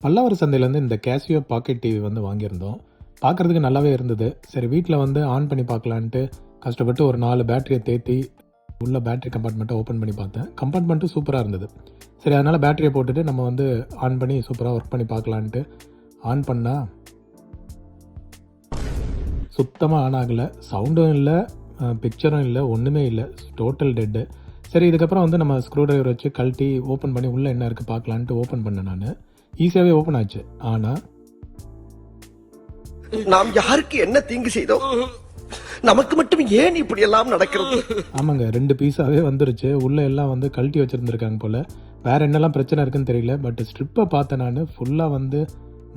பல்லாவரம் சந்தையிலேருந்து இந்த Casio packet TV வந்து வாங்கியிருந்தோம். பார்க்குறதுக்கு நல்லாவே இருந்தது. சரி வீட்டில் வந்து ஆன் பண்ணி பார்க்கலான்ட்டு கஷ்டப்பட்டு ஒரு 4 பேட்டரிய தேத்தி உள்ள பேட்டரி கம்பார்ட்மெண்ட்டை ஓப்பன் பண்ணி பார்த்தேன். கம்பார்ட்மெண்ட்டும் சூப்பராக இருந்தது. சரி அதனால் பேட்டரியை போட்டுட்டு நம்ம வந்து ஆன் பண்ணி சூப்பராக ஒர்க் பண்ணி பார்க்கலான்ட்டு ஆன் பண்ணால் சுத்தமாக ஆன் ஆகலை. சவுண்டும் இல்லை, பிக்சரும் இல்லை, ஒன்றுமே இல்லை. Total dead. சரி இதுக்கப்புறம் வந்து நம்ம ஸ்க்ரூ டிரைவர் வச்சு கழட்டி ஓப்பன் பண்ணி உள்ளே என்ன இருக்குது பார்க்கலான்ட்டு ஓப்பன் பண்ணேன் நான். ஈஸியாகவே ஓப்பன் ஆச்சு. ஆனால் நாம் யாருக்கு என்ன தீங்கு செய்தோம்? நமக்கு மட்டும் ஏன் இப்படி எல்லாம் நடக்கிறது? ஆமாங்க, 2 பீஸாகவே வந்துருச்சு. உள்ளே எல்லாம் வந்து கழட்டி வச்சுருந்துருக்காங்க போல். வேறு என்னெல்லாம் பிரச்சனை இருக்குன்னு தெரியல. பட் ஸ்ட்ரிப்பை பார்த்தேன் நான். ஃபுல்லாக வந்து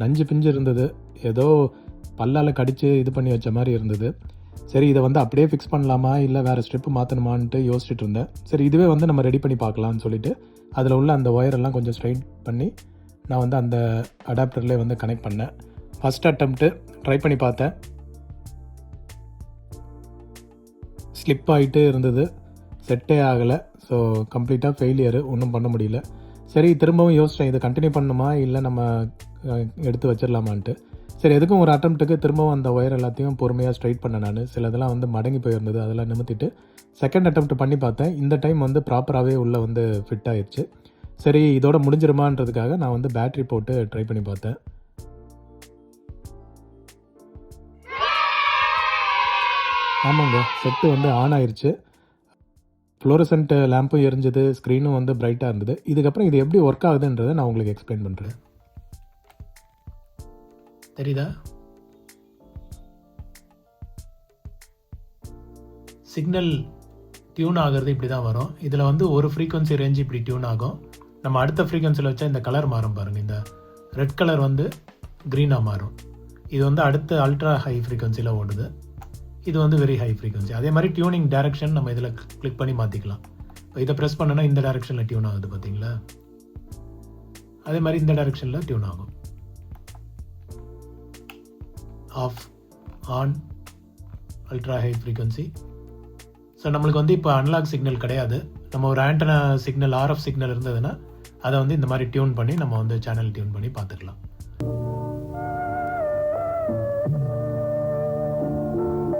நஞ்சு பிஞ்சு இருந்தது. ஏதோ பல்லால் கடித்து இது பண்ணி வச்ச மாதிரி இருந்தது. சரி இதை வந்து அப்படியே ஃபிக்ஸ் பண்ணலாமா இல்லை வேறு ஸ்ட்ரிப்பு மாற்றணுமான்ட்டு யோசிச்சுட்டு இருந்தேன். சரி இதுவே வந்து நம்ம ரெடி பண்ணி பார்க்கலான்னு சொல்லிவிட்டு அதில் உள்ள அந்த ஒயரெல்லாம் கொஞ்சம் ஸ்ட்ரைட் பண்ணி நான் வந்து அந்த அடாப்டர்லேயே வந்து கனெக்ட் பண்ணேன். ஃபஸ்ட் அட்டம்ப்ட்டு ட்ரை பண்ணி பார்த்தேன். ஸ்லிப் ஆகிட்டு இருந்தது, செட்டே ஆகலை. ஸோ கம்ப்ளீட்டாக ஃபெயிலியரு, ஒன்றும் பண்ண முடியல. சரி திரும்பவும் யோசித்தேன், இதை கண்டினியூ பண்ணணுமா இல்லை நம்ம எடுத்து வச்சிடலாமான்ட்டு. சரி எதுக்கும் ஒரு அட்டம்ப்ட்டுக்கு திரும்பவும் அந்த ஒயர் எல்லாத்தையும் பொறுமையாக ஸ்ட்ரைட் பண்ணேன் நான். சிலதெல்லாம் வந்து மடங்கி போயிருந்தது, அதெல்லாம் நிமித்திட்டு செகண்ட் அட்டம்ப்ட் பண்ணி பார்த்தேன். இந்த டைம் வந்து ப்ராப்பராகவே உள்ளே வந்து ஃபிட் ஆயிடுச்சு. சரி இதோட முடிஞ்சிருமான்றதுக்காக நான் வந்து பேட்ரி போட்டு ட்ரை பண்ணி பார்த்தேன். ஆமாங்க, செட்டு வந்து ஆன் ஆயிடுச்சு. ஃப்ளோரசன்ட் லேம்பும் எரிஞ்சது, ஸ்க்ரீனும் வந்து பிரைட்டாக இருந்தது. இதுக்கப்புறம் இது எப்படி ஒர்க் ஆகுதுன்றதை நான் உங்களுக்கு எக்ஸ்பிளைன் பண்ணுறேன். தெரியுதா? சிக்னல் டியூன் ஆகிறது இப்படி தான் வரும். இதில் வந்து ஒரு ஃப்ரீக்வன்சி ரேஞ்ச் இப்படி டியூன் ஆகும். நம்ம அடுத்த ஃப்ரீக்வன்சியில் வச்சா இந்த கலர் மாறும் பாருங்கள். இந்த ரெட் கலர் வந்து க்ரீனாக மாறும். இது வந்து அடுத்த அல்ட்ரா ஹை ஃப்ரீக்வன்சியில் ஓடுது. இது வந்து வெரி ஹை ஃப்ரீக்வன்சி. அதே மாதிரி டியூனிங் டைரக்ஷன் நம்ம இதில் கிளிக் பண்ணி மாற்றிக்கலாம். இப்போ இதை ப்ரெஸ் பண்ணோன்னா இந்த டைரக்ஷனில் டியூன் ஆகுது பார்த்தீங்களா? அதே மாதிரி இந்த டைரக்ஷனில் டியூன் ஆகும். Off, on, ultra high frequency. So நம்மளுக்கு வந்து இப்போ அனலாக் சிக்னல் கிடையாது. நம்ம ஒரு ஆண்டனா சிக்னல், ஆர்எஃப் சிக்னல் இருந்ததுன்னா அதை வந்து இந்த மாதிரி டியூன் பண்ணி நம்ம வந்து சேனல் டியூன் பண்ணி பார்த்துக்கலாம்.